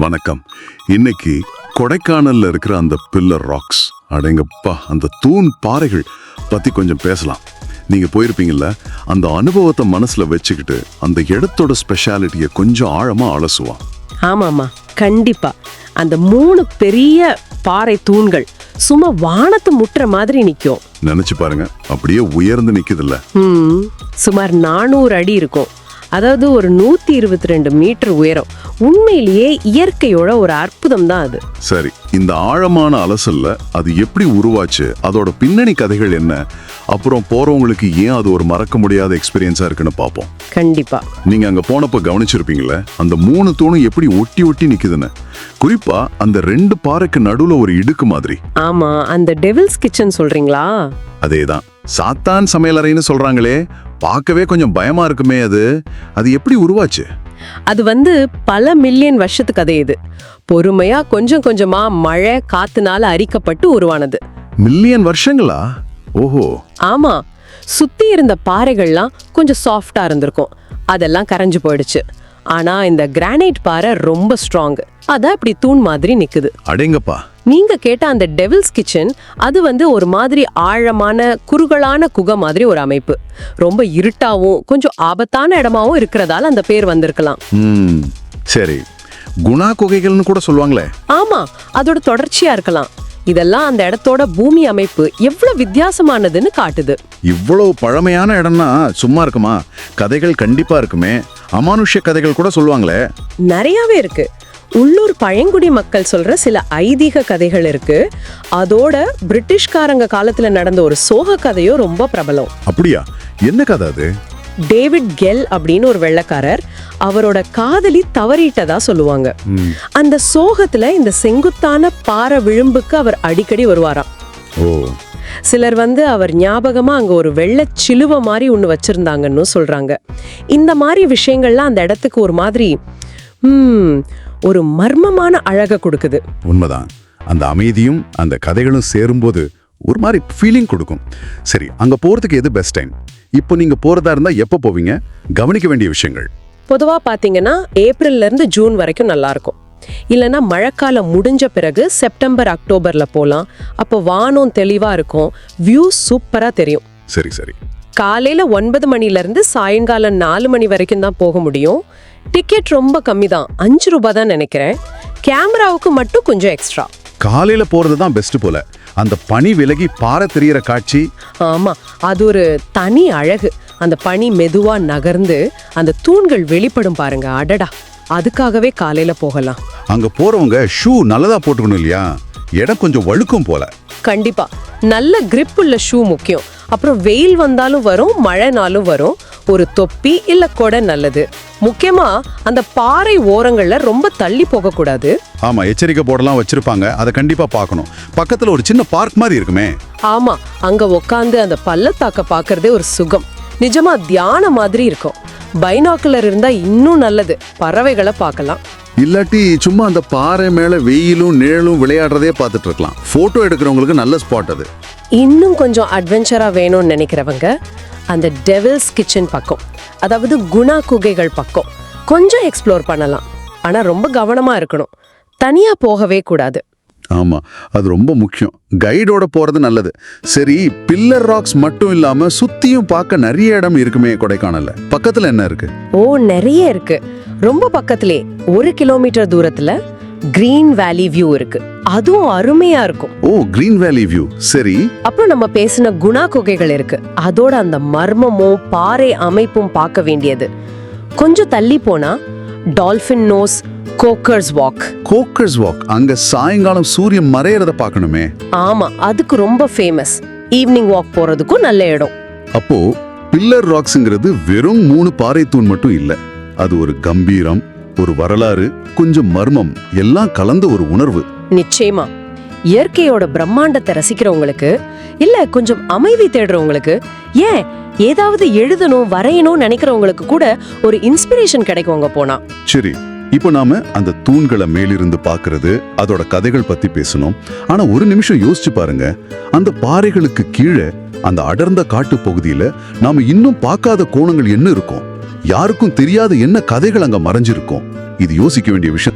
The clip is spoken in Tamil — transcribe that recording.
வணக்கம். இன்னைக்கு கொடைக்கானல்ல இருக்கிற அந்த பில்லர் ராக்ஸ், அடேங்கப்பா அந்த தூண் பாறைகள் பத்தி கொஞ்சம் பேசலாம். நீங்க போயிருப்பீங்கல்ல, அந்த அனுபவத்தை மனசுல வச்சுக்கிட்டு அந்த இடத்தோட ஸ்பெஷாலிட்டியை கொஞ்சம் ஆழமா அலசுவான். ஆமாமா, கண்டிப்பா. அந்த 3 பெரிய பாறை தூண்கள் சும்மா வானத்து முட்டுற மாதிரி நிக்கும். நினைச்சு பாருங்க, அப்படியே உயர்ந்து நிக்குதுல்ல. சுமார் 400 அடி இருக்கும். அதாவது ஒரு 122 மீட்டர் உயரம். உண்மையிலேயே இயற்கையோட ஒரு அற்புதம் தான் அது. சரி, இந்த ஆழமான அலசல்ல அது எப்படி உருவாச்சு, அதோட பின்னணி கதைகள் என்ன, அப்புறம் போறவங்களுக்கு ஏன் அது ஒரு மறக்க முடியாத எக்ஸ்பீரியன்ஸா இருக்குன்னு பார்ப்போம். கண்டிப்பா. நீங்க அங்க போனப்ப கவனிச்சிருப்பீங்களே, அந்த 3 தூணும் எப்படி ஒட்டி ஒட்டி நிக்குதுன்னு. குறிப்பா அந்த 2 பாறைக்கு நடுவுல ஒரு இடுக்கு மாதிரி. ஆமா, அந்த டெவில்ஸ் கிச்சன் சொல்றீங்களா? அதேதான், சாத்தான் சமையலறைன்னு சொல்றாங்களே, பார்க்கவே கொஞ்சம் பயமா இருக்குமே. அது எப்படி உருவாச்சு? அது பல மில்லியன் வருஷத்து கதை. இது பொறுமையா கொஞ்சம் கொஞ்சமா மழை காத்துனால அரிக்கப்பட்டு உருவானது. மில்லியன் வருஷங்களா? ஓஹோ. ஆமா, சுத்தி இருந்த பாறைகள்லாம் கொஞ்சம் சாஃப்டா இருந்திருக்கும். அதெல்லாம் கரைஞ்சு போயிடுச்சு. ஆனா இந்த கிரானைட் பாறை ரொம்ப ஸ்ட்ராங். அதான் இப்படி தூண் மாதிரி நிக்குது. அடேங்கப்பா. நீங்க கேட்ட அந்த டெவில்ஸ் கிச்சன், அது ஒரு மாதிரி ஆழமான குறுகலான குகை மாதிரி ஒரு அமைப்பு. ரொம்ப இருட்டாவும் கொஞ்சம் ஆபத்தான இடமாவும் இருக்கிறதால அந்த பேர் வந்திருக்கலாம். சரி, குணா குகைகள்னு கூட சொல்லுவாங்களே. ஆமா, அதோட தொடர்ச்சியா இருக்கலாம். இதெல்லாம் அந்த இடத்தோட பூமி அமைப்பு எவ்வளவு வித்தியாசமானதுன்னு காட்டுது. இவ்வளவு பழமையான இடம்னா சும்மா இருக்குமா? கதைகள் கண்டிப்பா இருக்குமே. அமானுஷ்ய கதைகள் கூட சொல்லுவாங்களே. நிறையவே இருக்கு. உள்ளூர் பழங்குடி மக்கள் சொல்ற சில ஐதீக கதைகள் இருக்கு. அதோட பிரிட்டிஷ்காரங்க காலத்துல நடந்த ஒரு சோக கதையோ ரொம்ப பிரபலம். அப்படியா? என்ன கதை அது? டேவிட் கெல் அப்படின்னு ஒரு வெள்ளைக்காரர், அவரோட காதலி தவறிட்டதா சொல்லுவாங்க. அந்த சோகத்துல இந்த செங்குத்தான பாறை விளிம்புக்கு அவர் அடிக்கடி வருவாராம். சிலர் அவர் ஞாபகமா அங்க ஒரு வெள்ளை சிலுவை மாதிரி ஒண்ணு வச்சிருந்தாங்கன்னு சொல்றாங்க. இந்த மாதிரி விஷயங்கள்லாம் அந்த இடத்துக்கு ஒரு மாதிரி ஒரு மர்மமான அழக கொடுக்குது. உண்மைதான். அந்த அமைதியும் அந்த கதைகளும் சேரும்போது ஒரு மாதிரி ஃபீலிங் கொடுக்கும். சரி, அங்க போறதுக்கு எது பெஸ்ட் டைம்? இப்போ நீங்க போறதா இருந்தா எப்போ போவீங்க? கவனிக்க வேண்டிய விஷயங்கள். பொதுவா பாத்தீங்கன்னா ஏப்ரல்ல இருந்து ஜூன் வரைக்கும் நல்லா இருக்கும். இல்லைன்னா மழைக்காலம் முடிஞ்ச பிறகு செப்டம்பர் அக்டோபர்ல போலாம். அப்போ வானம் தெளிவா இருக்கும், வியூ சூப்பரா தெரியும். சரி சரி. காலையில 9 மணில இருந்து சாயங்காலம் 4 மணி வரைக்கும் தான் போக முடியும். டிக்கெட் ரொம்ப கம்மி தான், 5 ரூபாய் தான் நினைக்கிறேன். கேமராவுக்கு மட்டும் கொஞ்சம் எக்ஸ்ட்ரா. காலையில போறது தான் பெஸ்ட் போல. அந்த பனி விலகி பாறை தெரியற காட்சி. ஆமா, அது ஒரு தனி அழகு. அந்த பனி மெதுவா நகர்ந்து அந்த தூண்கள் வெளிப்படும் பாருங்க, அடடா. அதுக்காகவே காலையில போகலாம். அங்க போறவங்க ஷூ நல்லதா போட்டுக்கணும் இல்லையா? இடம் கொஞ்சம் வழுக்கும் போல. கண்டிப்பா, நல்ல கிரிப் உள்ள ஷூ முக்கியம். அப்புறம் வெயில் வந்தாலும் வரும், மழைனாலும் வரும். ஒரு தொப்பி இல்ல கொடை நல்லது. முக்கியமா அந்த பாறை ஓரங்கள்ல ரொம்ப தள்ளி போக கூடாது. ஆமா, எச்சரிக்கை போர்டெல்லாம் வச்சிருப்பாங்க, அதை கண்டிப்பா பார்க்கணும். பக்கத்துல ஒரு சின்ன பார்க் மாதிரி இருக்குமே. ஆமா, அங்க உட்காந்து அந்த பள்ளத்தாக்க பாக்குறதே ஒரு சுகம். நிஜமா தியான மாதிரி இருக்கும். பைனாக்குலர் இருந்தா இன்னும் நல்லது, பறவைகளை பார்க்கலாம். இல்லாட்டி சும்மா அந்த பாறை மேல வெயிலும் நிழலும் விளையாடுறதே பார்த்துட்டு இருக்கலாம். போட்டோ எடுக்கிறவங்களுக்கு நல்ல ஸ்பாட் அது. இன்னும் கொஞ்சம் அட்வென்ச்சரா வேணும்னு நினைக்கிறவங்க அந்த டெவில்ஸ் கிச்சன் பக்கம், அதாவது குணா குகைகள் பக்கம் கொஞ்சம் எக்ஸ்ப்ளோர் பண்ணலாம். ஆனா ரொம்ப கவனமா இருக்கணும், தனியா போகவே கூடாது. ஆமா, அது ரொம்ப முக்கியம். கைடோட போறது நல்லது. சரி, பில்லர் ராக்ஸ் மட்டும் இல்லாம சுத்தியும் பார்க்க நிறைய இடம் இருக்குமே கொடைக்கானல்ல. பக்கத்துல என்ன இருக்கு? நிறைய இருக்கு. ரொம்ப பக்கத்திலே 1 கிலோமீட்டர் தூரத்துல கிரீன் வேலி வியூ இருக்கு. அதுவும் அருமையா இருக்கும். கிரீன் வேலி வியூ. சரி. அப்புறம் நம்ம பேசின குணா குகைகள் இருக்கு. அதோட அந்த மர்மமும் பாறை அமைப்பும் பார்க்க வேண்டியது. கொஞ்சம் தள்ளி போனா டால்பின் நோஸ் கோக்கர்ஸ் வாக். அங்க சாயங்காலம் சூரியன் மறையறத பார்க்கணுமே. ஆமா, அதுக்கு ரொம்ப ஃபேமஸ். ஈவினிங் வாக் போறதுக்கும் நல்ல இடம். அப்போ பில்லர் ராக்ஸ்ங்கிறது வெறும் 3 பாறை தூண் மட்டும் இல்ல. அது ஒரு கம்பீரம், ஒரு வரலாறு, கொஞ்சம் மர்மம், எல்லாம் கலந்த ஒரு உணர்வு. நிச்சயமா. இயற்கையோட பிரம்மாண்டத்தை ரசிக்கிறவங்களுக்கு, இல்ல கொஞ்சம் அமைதி தேடுறவங்களுக்கு, ஏன் ஏதாவது எழுதணும் வரையணும் நினைக்கிறவங்களுக்கு கூட ஒரு இன்ஸ்பிரேஷன் கிடைக்குவாங்க போனா. சரி, இப்போ நாம அந்த தூண்களை மேலிருந்து பாக்குறது, அதோட கதைகள் பத்தி பேசணும். ஆனா ஒரு நிமிஷம் யோசிச்சு பாருங்க, அந்த பாறைகளுக்கு கீழே அந்த அடர்ந்த காட்டு பகுதியில நாம இன்னும் பார்க்காத கோணங்கள் என்ன இருக்கும்? யாருக்கும் தெரியாத என்ன கதைகள் அங்க மறைஞ்சிருக்கும்? இது யோசிக்க வேண்டிய விஷயம்.